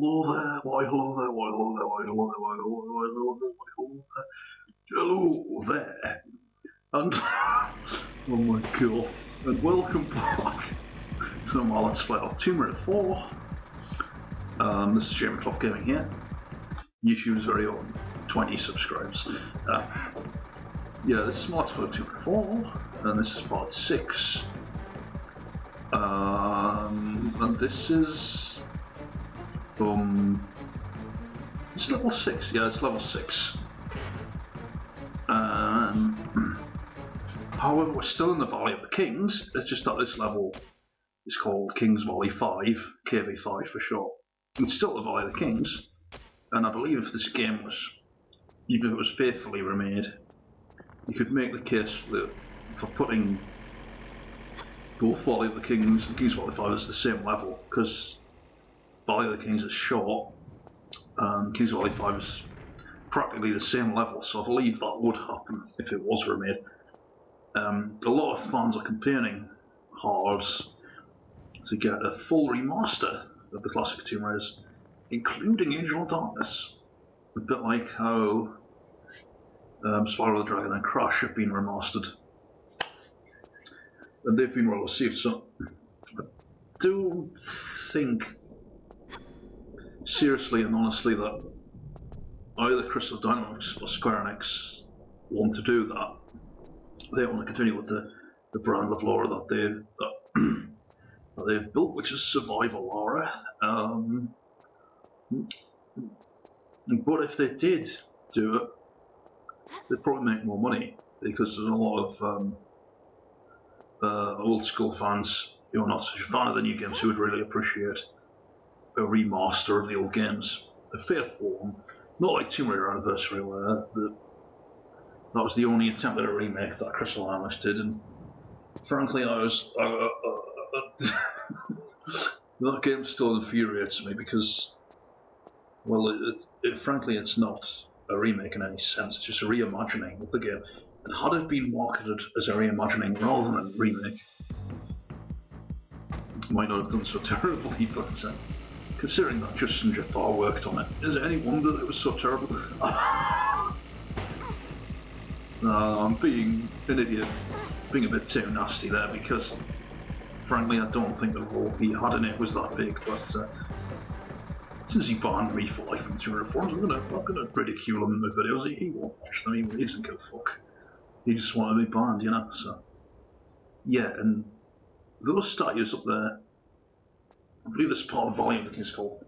hello there, why hello there, why hello there, why hello there, why hello there, why hello there, why hello there, hello there, and oh my god, and welcome back to my Let's Play of Tomb Raider 4. This is Jamie Clough Gaming here, YouTube's very own 20 subscribers. Yeah, this is my Let's Play of Tomb Raider 4, and this is part 6. And this is it's level 6, yeah, it's level 6. However, we're still in the Valley of the Kings. It's just that this level is called King's Valley 5, KV5 for short. It's still the Valley of the Kings, and I believe if this game was, even if it was faithfully remade, you could make the case for putting both Valley of the Kings and King's Valley 5 as the same level, because Valley of the Kings is short and King's Valley 5 is practically the same level, so I believe that would happen if it was remade. A lot of fans are complaining hard to get a full remaster of the classic Tomb Raiders, including Angel of Darkness, a bit like how Spyro the Dragon and Crash have been remastered. And they've been well received, so I do think, seriously and honestly, that either Crystal Dynamics or Square Enix want to do that. They want to continue with the brand of Lara that they've built, which is Survival Lara. But if they did do it, they'd probably make more money, because there's a lot of old school fans who are not such a fan of the new games who would really appreciate a remaster of the old games, a faithful one, not like Tomb Raider Anniversary, where that was the only attempt at a remake that Crystal Dynamics did, and frankly, that game still infuriates me because, well, frankly, it's not a remake in any sense. It's just a reimagining of the game. And had it been marketed as a reimagining rather than a remake, it might not have done so terribly, but considering that Justin Jafar worked on it, is it any wonder that it was so terrible? I'm being an idiot, being a bit too nasty there, because frankly I don't think the role he had in it was that big, but since he banned me for life from Tomb Raider forums, I'm gonna ridicule him in my videos. He won't watch them, he doesn't give a fuck. He just wanted to be banned, you know, so yeah. And those statues up there, I believe this part of the Valley of the Kings is called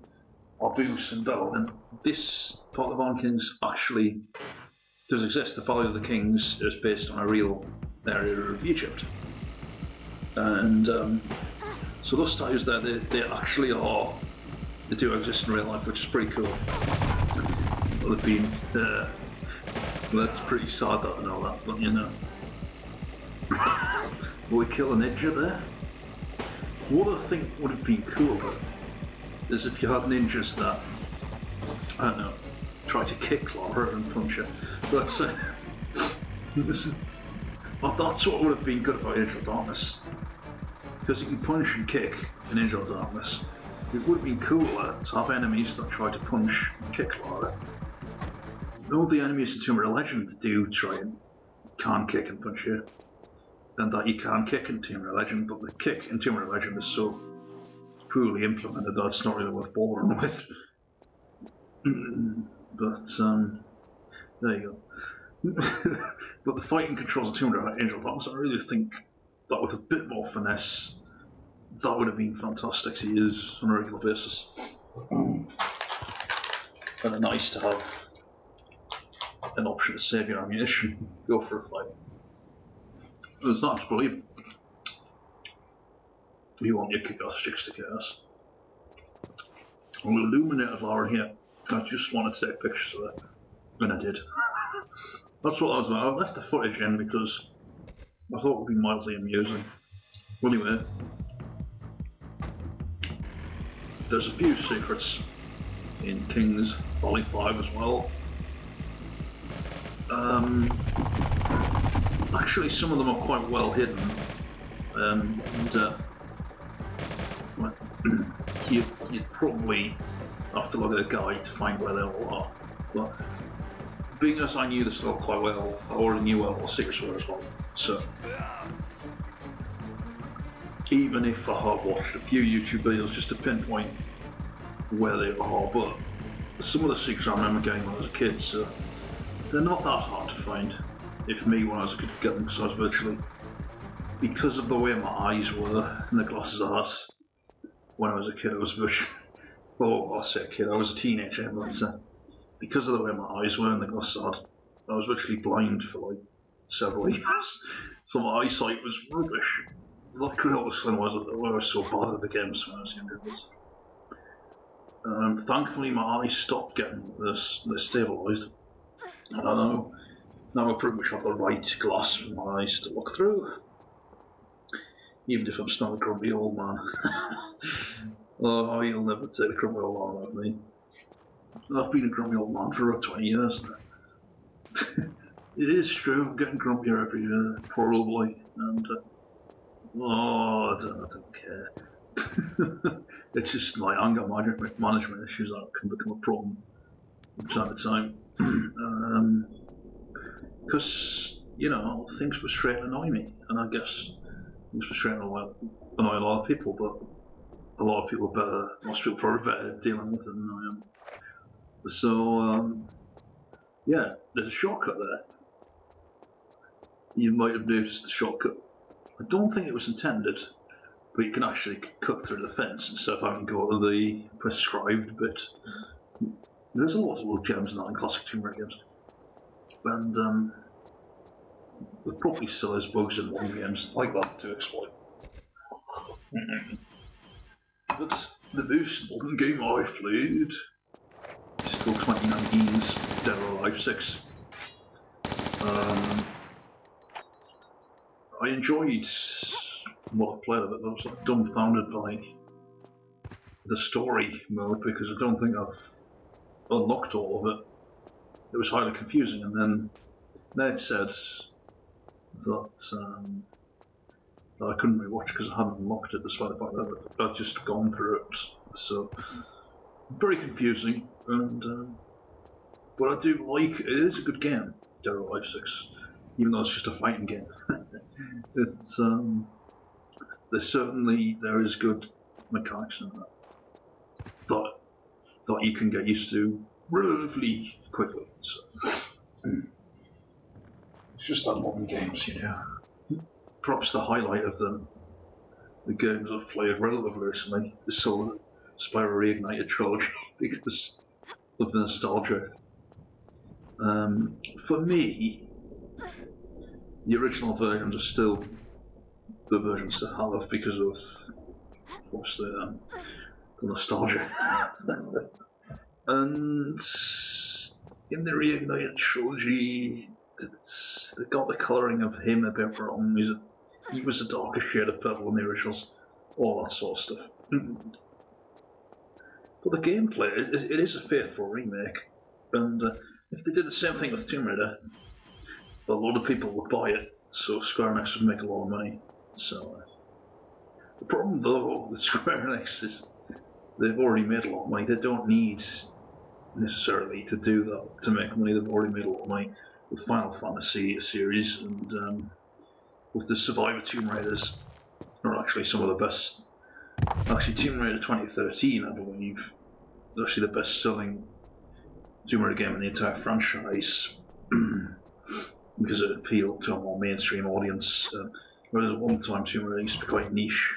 Arbus and Bell, and this part of the Valley of the Kings actually does exist. The Valley of the Kings is based on a real area of Egypt, and so those statues there, they actually are, they do exist in real life, which is pretty cool. Well, they've been well, that's pretty sad that I know that, but you know. Will we kill a ninja there? What I think would have been cooler is if you had ninjas that, I don't know, try to kick Lara and punch her. But that's what would have been good about Angel of Darkness, because you can punch and kick in Angel of Darkness. It would have been cooler to have enemies that try to punch and kick Lara. All the enemies in Tomb Raider Legend do try and can kick and punch you, and that you can kick in Tomb Raider Legend, but the kick in Tomb Raider Legend is so poorly implemented that it's not really worth bothering with. But there you go. But the fighting controls of Tomb Raider Angel of Darkness, I really think that with a bit more finesse, that would have been fantastic to use on a regular basis. And nice to have an option to save your ammunition, go for a fight. It's not to believe. You want your kick-ass sticks to chaos. I'm illuminated Lara here. I just wanted to take pictures of it, and I did. That's what I was about. I left the footage in because I thought it would be mildly amusing. Well, anyway, there's a few secrets in King's Valley 5 as well. Actually, some of them are quite well hidden, you'd probably have to look at a guide to find where they all are. But being as I knew the store quite well, I already knew where all 6 were as well. So even if I have watched a few YouTube videos just to pinpoint where they are, but some of the 6 I remember getting when I was a kid, so they're not that hard to find. If me, when I was a kid, could get them, because I was virtually, because of the way my eyes were and the glasses I had when I was a kid, I was virtually, well, I say a kid, I was a teenager, but because of the way my eyes were and the glasses I had, I was virtually blind for like several years, so my eyesight was rubbish. That could have explain why I was so bad at the games when I was younger. Thankfully, my eyes stopped getting this stabilised. I don't know. Now I pretty much have the right glass for my eyes to look through, even if I'm still a grumpy old man. Oh, you'll never take a grumpy old man out of me. I've been a grumpy old man for about 20 years now. It is true, I'm getting grumpier every year, probably, and I don't care. It's just my anger management issues that can become a problem from time to time. Because, you know, things frustrate and annoy me, and I guess things frustrate and annoy a lot of people, but a lot of people most people are probably better at dealing with it than I am. So, yeah, there's a shortcut there. You might have noticed the shortcut. I don't think it was intended, but you can actually cut through the fence instead of having to go to the prescribed bit. There's a lot of little gems in that in classic Tomb Raider games. And there probably still is bugs in modern games like that to exploit. But the most modern game I've played is still 2019's Dead or Alive 6. I enjoyed what I played of it, but I was like dumbfounded by the story mode because I don't think I've unlocked all of it. It was highly confusing, and then Ned said that I couldn't rewatch because I hadn't unlocked it, despite the fact that I'd just gone through it. So very confusing, and but I do like it. It is a good game, Dead or Alive 6, even though it's just a fighting game. It's there is good mechanics in that you can get used to relatively quickly. So it's just that modern games, you know. Perhaps the highlight of the games I've played relatively recently is still the Spyro Reignited trilogy because of the nostalgia. For me, the original versions are still the versions to have because of what's the nostalgia. And in the Reignited trilogy, they got the colouring of him a bit wrong. He was a darker shade of purple in the originals, all that sort of stuff. But the gameplay, it is a faithful remake, and if they did the same thing with Tomb Raider, a lot of people would buy it, so Square Enix would make a lot of money. So the problem though with Square Enix is they've already made a lot of money. They don't need necessarily to do that to make money. They've already made a lot of money with Final Fantasy series, and with the Survivor Tomb Raiders are actually some of the best. Actually, Tomb Raider 2013, I believe, is actually the best-selling Tomb Raider game in the entire franchise because it appealed to a more mainstream audience. Whereas at one time Tomb Raider used to be quite niche,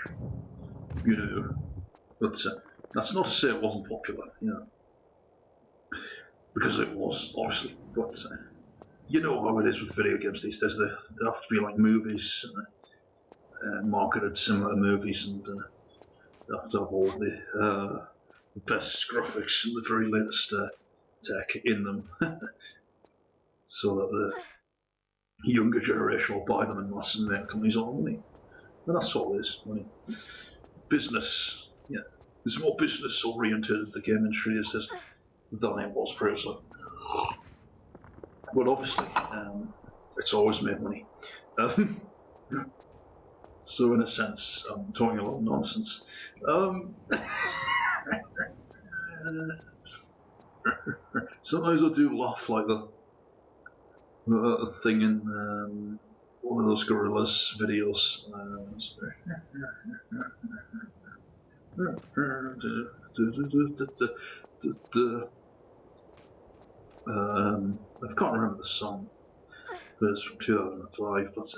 you know. But that's not to say it wasn't popular, you know, because it was, obviously. But you know how it is with video games these days. They have to be like movies, marketed similar movies, and they have to have all the best graphics and the very latest tech in them, so that the younger generation will buy them in mass and make companies all money. And that's all it is, money. Business, yeah. There's more business oriented the game industry is than it was previously. But obviously, it's always made money. So in a sense, I'm talking a lot of nonsense. Sometimes I do laugh like the thing in one of those gorillas videos. I can't remember the song, but it's from 2005. But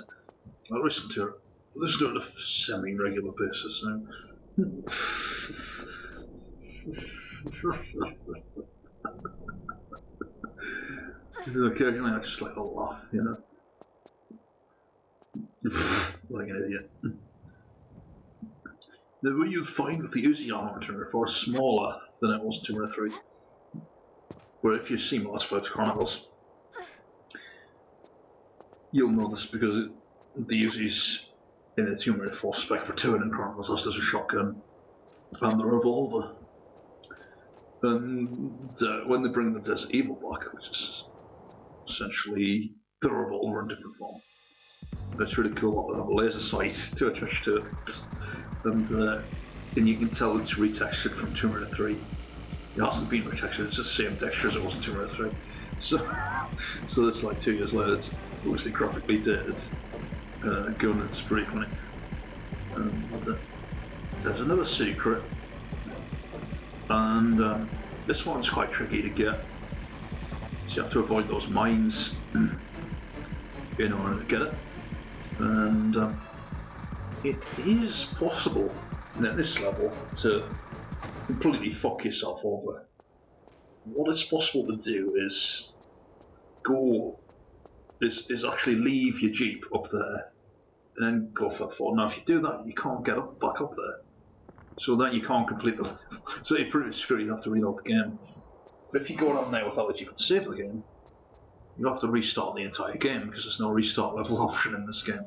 I listen to it on a semi-regular basis now. Occasionally I just like a laugh, you know. Like an idiot. Now, what you'll find with the Uzi armature far smaller than it was in Tomb Raider 3. Where if you see Let's Play Chronicles, you'll know this because the Uzi's in the Tomb Raider 4 spec for 2 in Chronicles as does a shotgun and the revolver. And when they bring the Desert Evil back, which is essentially the revolver in different form, it's really cool that they have a laser sight to attach to it, and you can tell it's retextured from Tomb Raider 3. It hasn't been retextured, it's just the same texture as it was in Tomb Raider 3. So it's like 2 years later, it's obviously graphically dated gun, it's pretty funny. There's another secret, and this one's quite tricky to get, so you have to avoid those mines in order to get it. And it is possible at this level to completely fuck yourself over. What it's possible to do is actually leave your Jeep up there and then go for the fall. Now if you do that, you can't get back up there. So then you can't complete the level. So you're pretty screwed, you have to reload the game. But if you go down there without the Jeep and save the game, you have to restart the entire game because there's no restart level option in this game.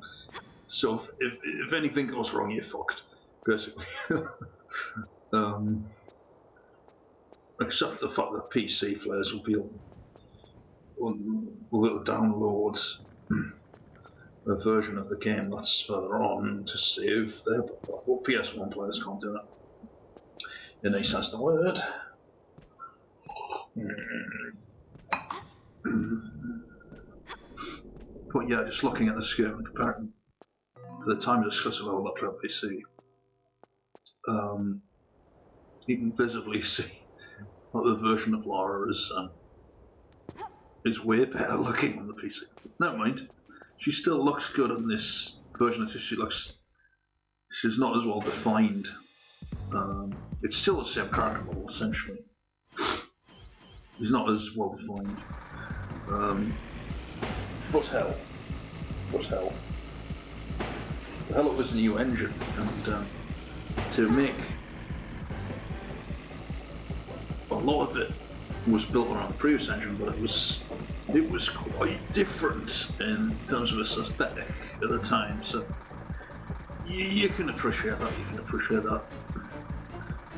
So if anything goes wrong, you're fucked, basically. Except for the fact that PC players will be able to download a version of the game that's further on to save their. Well, PS1 players can't do that. In any sense of the word. But yeah, just looking at this game and comparing to the time exclusive level up to PC, you can visibly see that the version of Lara is way better looking on the PC. Never mind, she still looks good on this version. She's not as well defined. It's still the same character model essentially. It's not as well defined. But hell, it was a new engine, and to make a lot of it was built around the previous engine, but it was quite different in terms of its aesthetic at the time. So you can appreciate that. You can appreciate that.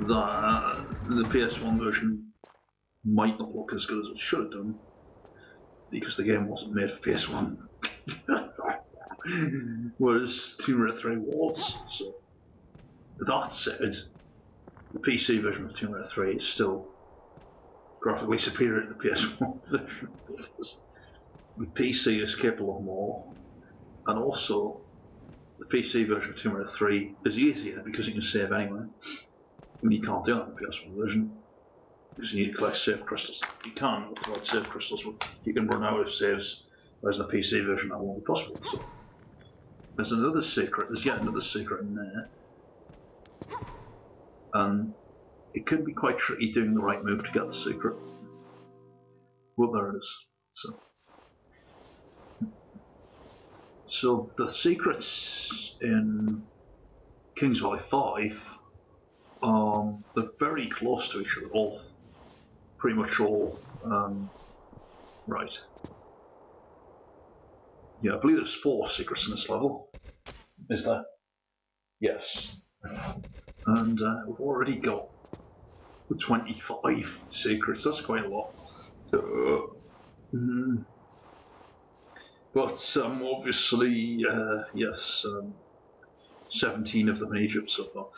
The PS1 version might not look as good as it should have done because the game wasn't made for PS1. Whereas Tomb Raider 3 was. So that said, the PC version of Tomb Raider 3 is still graphically superior to the PS1 version because the PC is capable of more, and also the PC version of Tomb Raider 3 is easier because you can save anyway. And you can't do that in the PS1 version because you need to collect save crystals. You can collect save crystals, but you can run out of saves, whereas in the PC version that won't be possible. So there's another secret, there's yet another secret in there. And it can be quite tricky doing the right move to get the secret. Well, there it is. So the secrets in King's Valley 5 they're very close to each other, pretty much all, right. Yeah, I believe there's 4 secrets in this level. Is there? Yes. And we've already got 25 secrets, that's quite a lot. But obviously, yes, 17 of them in Egypt so far.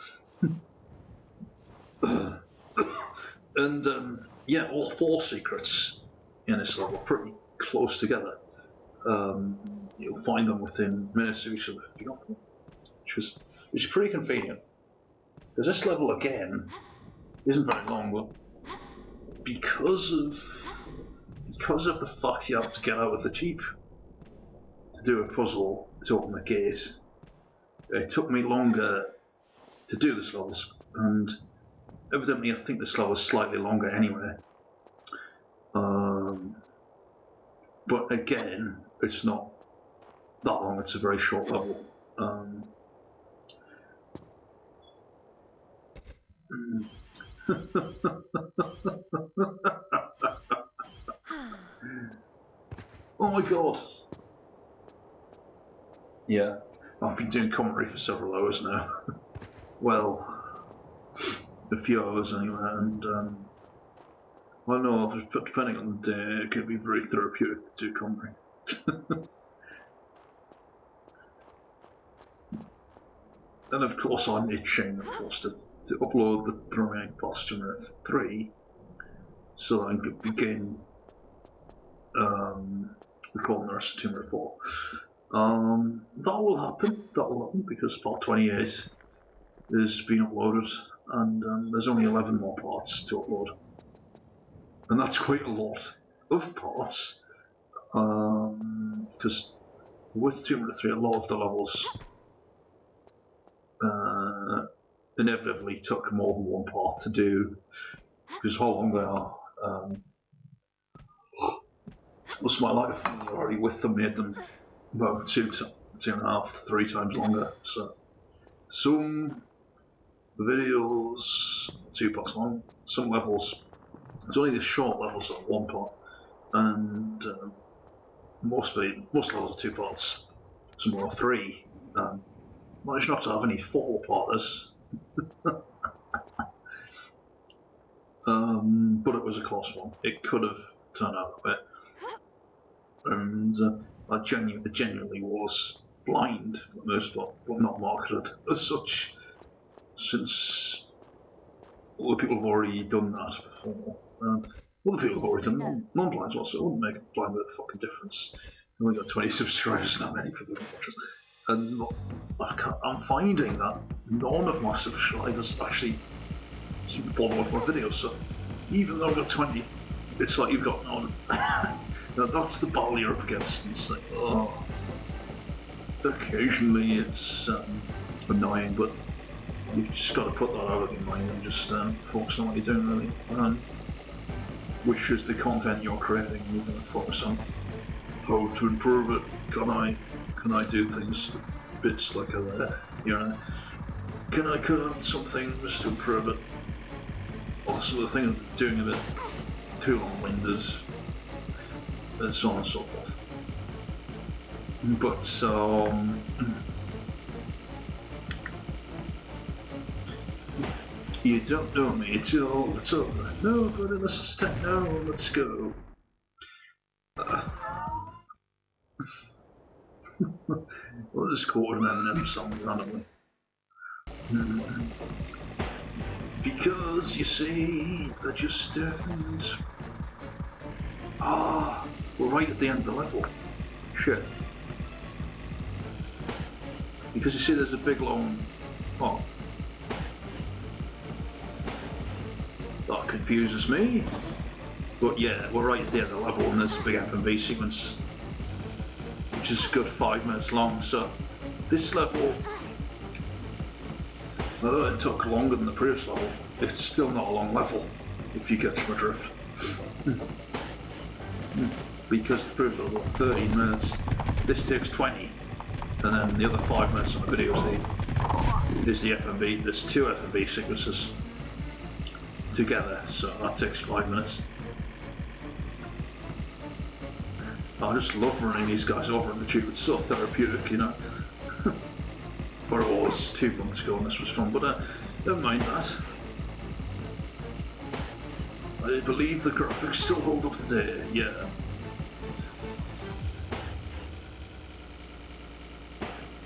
And yeah, all 4 secrets in this level are pretty close together. You'll find them within minutes of each other if you got them, which is pretty convenient. Because this level again isn't very long, but because of the fact you have to get out of the jeep to do a puzzle to open the gate, it took me longer to do this levels, and evidently I think this level is slightly longer anyway. But again, it's not that long, it's a very short level. Oh my god! Yeah, I've been doing commentary for several hours now. Well, a few hours anyway, and well, no, depending on the day, it can be very therapeutic to do commentary. And of course, I'm itching, of course, to upload the remaining parts to Tomb Raider 3, so that I can begin recording the rest of Tomb Raider 4. That will happen, because part 28 is being uploaded, and there's only 11 more parts to upload. And that's quite a lot of parts, because with Tomb Raider 3, a lot of the levels inevitably took more than one part to do, because how long they are. Most my life already with them made them about 2.5 to 3 times longer. So some videos 2 parts long, some levels it's only the short levels that are 1 part, and most levels are 2 parts. Some are 3. Managed not to have any 4-parters. But it was a close one. It could have turned out a bit. And I genuinely was blind for the most part, but not marketed as such, since other people have already done that before. Other people have already done non-blind as well, so it wouldn't make a blind bit of fucking difference. I've only got 20 subscribers, not many people watch us. And I'm finding that none of my subscribers actually seem to bother with my videos, so even though I've got 20, it's like you've got none. That's the battle you're up against, and it's like, oh. Occasionally it's annoying, but you've just got to put that out of your mind and just focus on what you're doing, really. Which is the content you're creating, you're going to focus on how to improve it. Can I do things, bits like can I cut out something just to improve it? Also, the thing of doing a bit too long-winded, and so on and so forth. But you don't know me till it's over. No, but let's no, let's go. We'll just quote an Eminem song randomly. Because you see, I just don't. We're right at the end of the level. Shit. Because you see, there's a big long. Oh. That confuses me. But yeah, we're right at the end of the level, and there's a big F&B sequence, which is a good 5 minutes long. So this level, although it took longer than the previous level, it's still not a long level, if you catch my drift. Because the previous level was 13 minutes, this takes 20, and then the other 5 minutes on the video is the F&B. There's 2 F&B sequences together, so that takes 5 minutes. I just love running these guys over on the tube, it's so therapeutic, you know. But it was 2 months ago and this was fun, but never mind that. I believe the graphics still hold up today, yeah.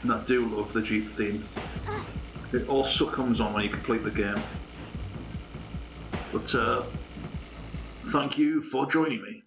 And I do love the Jeep theme. It also comes on when you complete the game. But Thank you for joining me.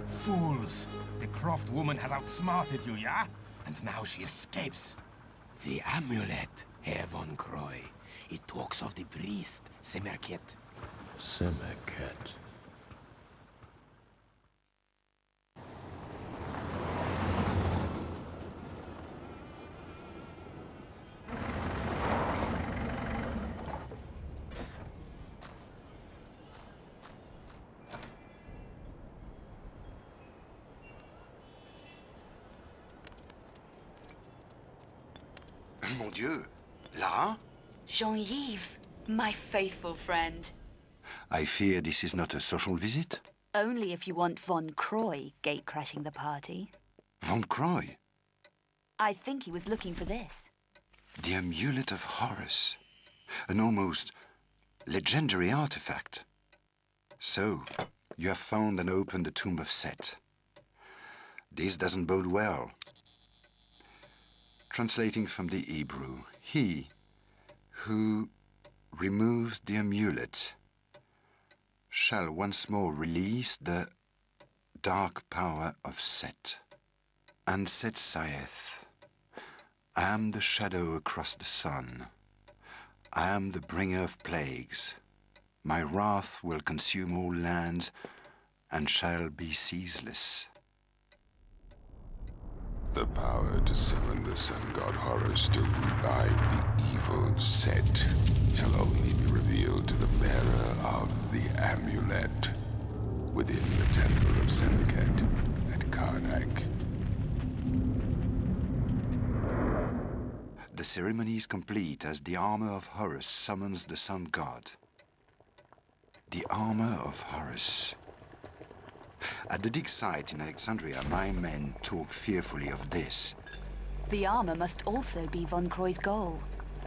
Fools! The Croft woman has outsmarted you, yeah? And now she escapes. The amulet, Herr von Croy. It talks of the priest, Semerket. Semerket. Mon Dieu! Lara? Jean-Yves, my faithful friend. I fear this is not a social visit? Only if you want Von Croy gate-crashing the party. Von Croy? I think he was looking for this. The amulet of Horus. An almost legendary artifact. So, you have found and opened the tomb of Set. This doesn't bode well. Translating from the Hebrew, he who removes the amulet shall once more release the dark power of Set. And Set saith, I am the shadow across the sun. I am the bringer of plagues. My wrath will consume all lands and shall be ceaseless. The power to summon the sun god Horus to rebind the evil Set shall only be revealed to the bearer of the amulet within the temple of Semerket at Karnak. The ceremony is complete as the armor of Horus summons the sun god. The armor of Horus. At the dig site in Alexandria, my men talk fearfully of this. The armor must also be Von Croy's goal.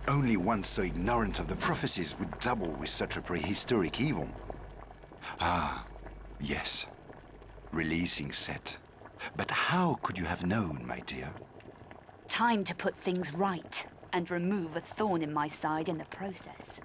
Only one so ignorant of the prophecies would dabble with such a prehistoric evil. Ah, yes. Releasing Set. But how could you have known, my dear? Time to put things right and remove a thorn in my side in the process.